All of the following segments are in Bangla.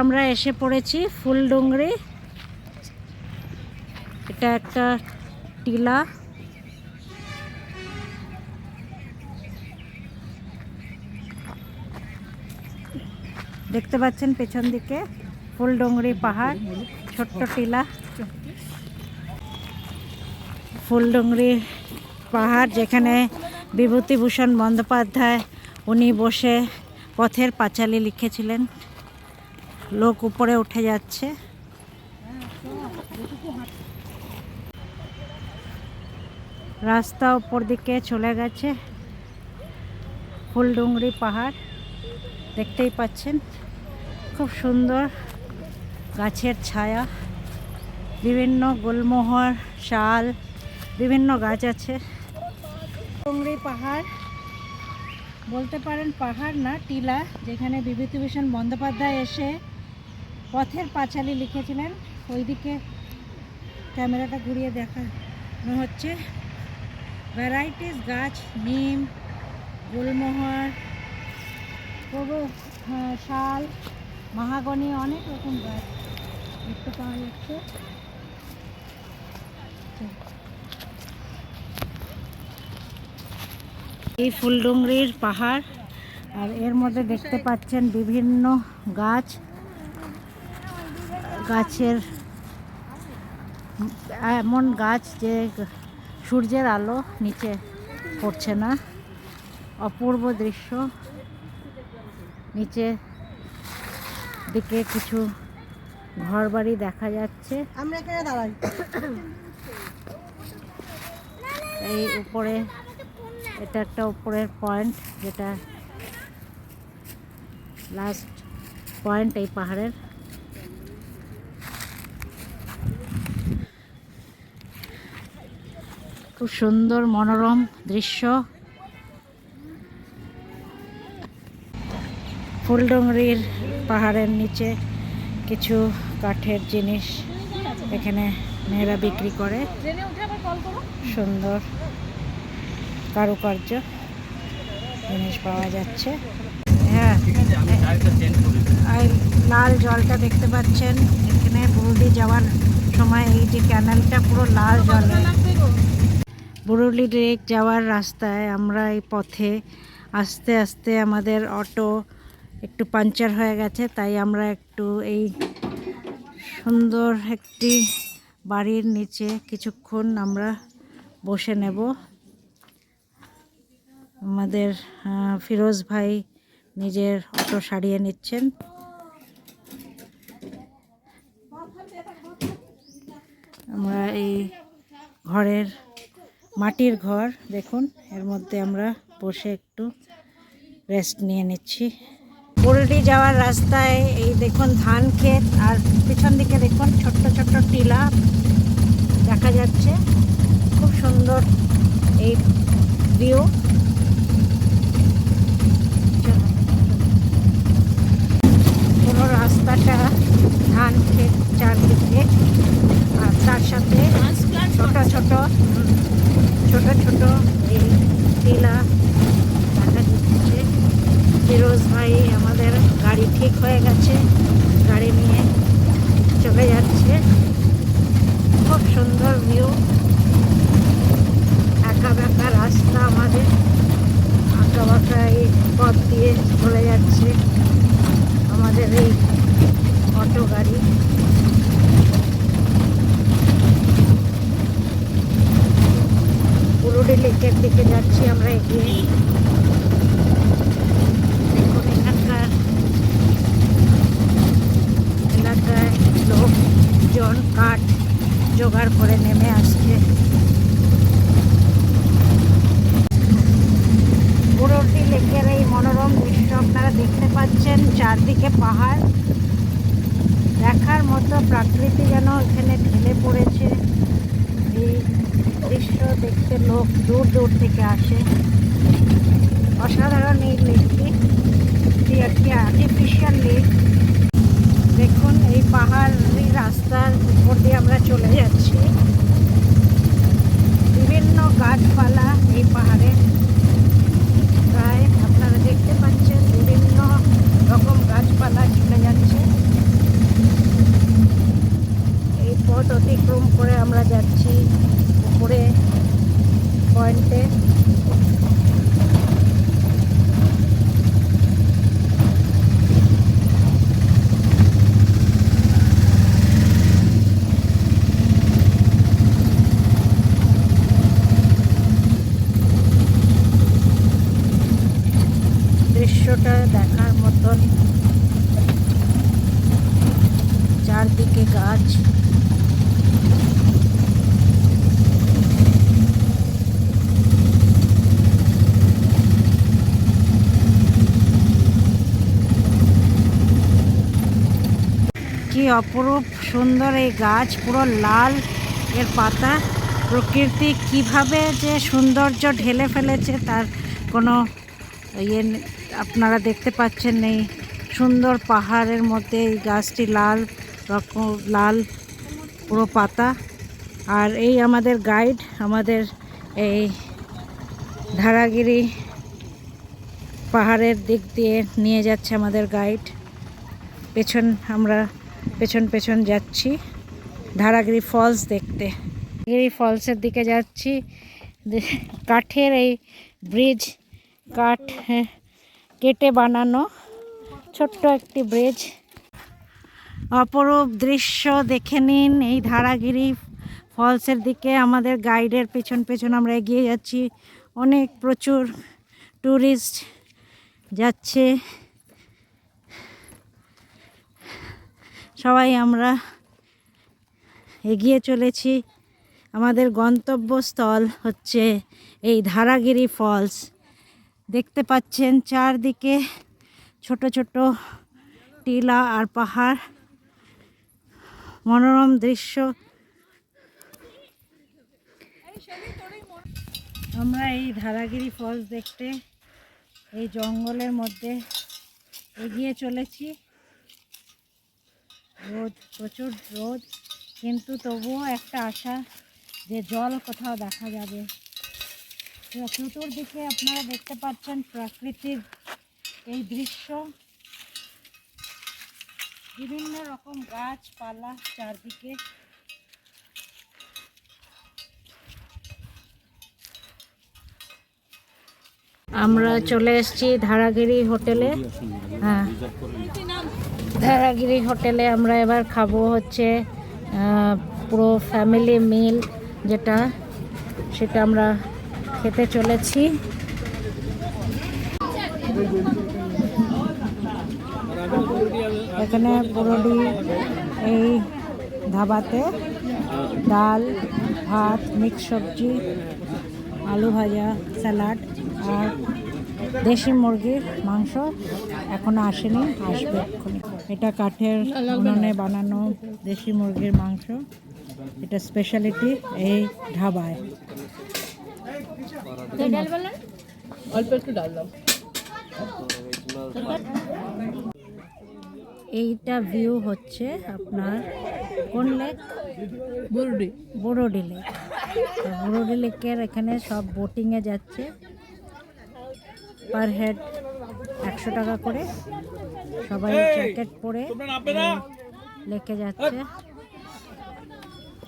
আমরা এসে পড়েছি ফুলডুংরি। এটা একটা টিলা। দেখতে পাচ্ছেন পেছন দিকে ফুলডুংরি পাহাড়, ছোট্ট টিলা। ফুলডুংরি পাহাড় যেখানে বিভূতিভূষণ বন্দ্যোপাধ্যায় উনি বসে পথের পাঁচালী লিখেছিলেন। লোক উপরে উঠে যাচ্ছে। রাস্তা উপর দিকে চলে গেছে। ফুলডুংরি পাহাড় দেখতেই পাচ্ছেন, খুব সুন্দর গাছের ছায়া, বিভিন্ন গুলমোহর, শাল, বিভিন্ন গাছ আছে। ফুলডুংরি পাহাড় বলতে পারেন, পাহাড় না টিলা, যেখানে বিভূতিভূষণ বন্দ্যোপাধ্যায় এসে পথের পাঁচালী লিখেছিলেন। ওইদিকে ক্যামেরাটা ঘুরিয়ে দেখানো হচ্ছে। ভ্যারাইটিস গাছ, নিম, গুলমোহর, শাল, মাহাগনি, অনেক রকম গাছ দেখতে পাওয়া যাচ্ছে। এই ফুলডুংরির পাহাড়, আর এর মধ্যে দেখতে পাচ্ছেন বিভিন্ন গাছ। গাছের এমন গাছ যে সূর্যের আলো নিচে পড়ছে না। অপূর্ব দৃশ্য। নিচে দিকে কিছু ঘরবাড়ি দেখা যাচ্ছে। আমরা এখানে দাঁড়াই। এই উপরে এটা একটা উপরের পয়েন্ট, যেটা লাস্ট পয়েন্ট এই পাহাড়ের। খুব সুন্দর মনোরম দৃশ্য। ফুলডুংরির পাহাড়ের নিচে কিছু কাঠের জিনিস এখানে মেয়েরা বিক্রি করে। সুন্দর কারুকার্য জিনিস পাওয়া যাচ্ছে। হ্যাঁ, লাল জলটা দেখতে পাচ্ছেন। এখানে বুরুলি যাওয়ার সময় এই যে ক্যানেলটা পুরো লাল জলে। বুরুলি লেক যাওয়ার রাস্তায় আমরা এই পথে আস্তে আস্তে আমাদের অটো একটু পাংচার হয়ে গেছে, তাই আমরা একটু এই সুন্দর একটি বাড়ির নিচে কিছুক্ষণ আমরা বসে নেব। আমাদের ফিরোজ ভাই নিজের অটো সারিয়ে নিচ্ছেন। আমরা এই ঘরের মাটির ঘর দেখুন, এর মধ্যে আমরা বসে একটু রেস্ট নিয়ে নিচ্ছি। বুরুলি যাওয়ার রাস্তায় এই দেখুন ধান ক্ষেত, আর পিছন দিকে দেখুন ছোট্ট ছোট্ট টিলা দেখা যাচ্ছে। খুব সুন্দর এই ভিউ। পুরো রাস্তাটা ধান ক্ষেত চারদিকে, আর তার সাথে ছোট ছোট ছোট ছোট এই টিলা দেখা যাচ্ছে। ফিরোজ ভাই আমাদের গাড়ি ঠিক হয়ে গেছে, গাড়ি নিয়ে চলে যাচ্ছে। খুব সুন্দর ভিউ। আঁকা বাঁকা রাস্তা, আমাদের আঁকা বাঁকা এই পথ দিয়ে চলে যাচ্ছে আমাদের এই অটো গাড়ি। বুরুলি লেকের দিকে যাচ্ছি আমরা এগিয়ে। দেখুন এখানকার এলাকায় লোকজন কাঠ জোগাড় করে নেমে আসছে। বুরুলি লেকের এই মনোরম দৃশ্য আপনারা দেখতে পাচ্ছেন। চারদিকে পাহাড়, দেখার মতো প্রাকৃতি যেন এখানে ঢেলে পড়েছে। এই দৃশ্য দেখতে লোক দূর দূর থেকে আসে। অসাধারণ এই লেকটি, একটি আর্টিফিশিয়াল লেক। দেখুন এই পাহাড়ি রাস্তার উপর দিয়ে আমরা চলে যাচ্ছি। বিভিন্ন গাছপালা এই পাহাড়ে প্রায় আপনারা দেখতে পাচ্ছেন, বিভিন্ন রকম গাছপালা চলে যাচ্ছে। করে আমরা যাচ্ছি উপরে পয়েন্টে। দৃশ্যটা দেখার মতন, চারদিকে গাছ। কি অপরূপ সুন্দর এই গাছ, পুরো লাল এর পাতা। প্রকৃতি কিভাবে যে সৌন্দর্য ঢেলে ফেলেছে তার কোনো ইয়ে আপনারা দেখতে পাচ্ছেন। এই সুন্দর পাহাড়ের মধ্যে এই গাছটি লাল রকম, লাল পুরো পাতা। আর এই আমাদের গাইড আমাদের এই ধারাগিরি পাহাড়ের দিক দিয়ে নিয়ে যাচ্ছে আমাদের গাইড। আমরা পেছন পেছন যাচ্ছি ধারাগিরি ফলস দেখতে। ধারাগিরি ফলসের দিকে যাচ্ছি। কাঠের এই ব্রিজ, কাঠ কেটে বানানো ছোট্ট একটি ব্রিজ। অপরূপ দৃশ্য দেখে নিন এই ধারাগিরি ফলসের দিকে। আমাদের গাইডের পেছন পেছন আমরা এগিয়ে যাচ্ছি। অনেক প্রচুর ট্যুরিস্ট যাচ্ছে। সবাই আমরা এগিয়ে চলেছি। আমাদের গন্তব্যস্থল হচ্ছে এই ধারাগিরি ফলস। দেখতে পাচ্ছেন চারদিকে ছোট ছোট টিলা আর পাহাড়, মনোরম দৃশ্য। আমরা এই ধারাগিরি ফলস দেখতে এই জঙ্গলের মধ্যে এগিয়ে চলেছি। রোদ, প্রচুর রোদ, কিন্তু তবুও একটা আশা যে জল কোথাও দেখা যাবে। চতুর্দিকে আপনারা দেখতে পাচ্ছেন প্রাকৃতিক এই দৃশ্য, বিভিন্ন রকম গাছপালা চারদিকে। আমরা চলে এসেছি ধারাগিরি হোটেলে। হ্যাঁ, ধারাগিরি হোটেলে আমরা এবার খাবো হচ্ছে পুরো ফ্যামিলি মিল, সেটা আমরা খেতে চলেছি। এখানে পুরোটি এই ধাবাতে ডাল, ভাত, মিক্স সবজি, আলু ভাজা, স্যালাড আর দেশি মুরগির মাংস এখনো আসেনি, আসবে এক্ষুনি। এটা কাঠের উনুনে বানানো দেশি মুরগির মাংস, এটা স্পেশালিটি এই ধাবায়। অল্প একটু ডাল দাও। এইটা ভিউ হচ্ছে আপনার কোন লেক? বরডি লেক। বরডি লেকের এখানে সব বোটিংয়ে যাচ্ছে, পার হেড 100 টাকা করে। সবাই জ্যাকেট পরে লেকে যাচ্ছে।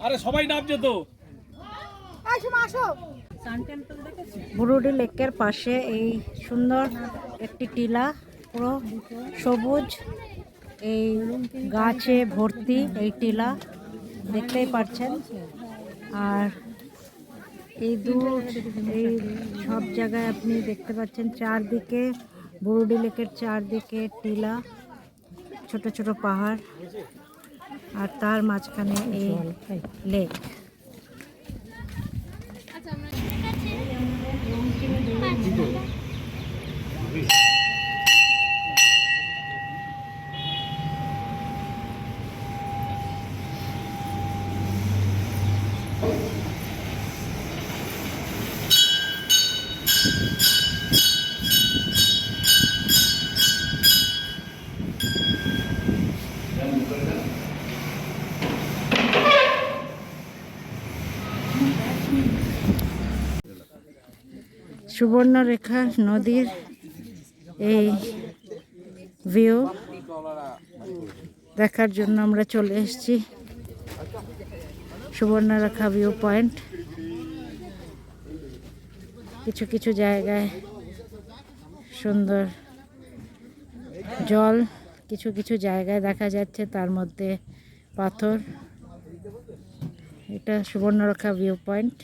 আরে সবাই নামছে তো। বরডি লেকের পাশে এই সুন্দর একটি টিলা, পুরো সবুজ, এই গাছে ভর্তি এই টিলা, দেখতেই পাচ্ছেন। আর এই এই সব জায়গায় আপনি দেখতে পাচ্ছেন চারদিকে বরডি লেকের চারদিকে টিলা, ছোট ছোট পাহাড়, আর তার মাঝখানে এই লেক। সুবর্ণরেখা নদীর এই ভিউ দেখার জন্য আমরা চলে এসেছি। Subarnarekha view point. কিছু কিছু জায়গায় সুন্দর জল, কিছু কিছু জায়গায় দেখা যাচ্ছে তার মধ্যে পাথর। এটা সুবর্ণরেখা ভিউ পয়েন্ট।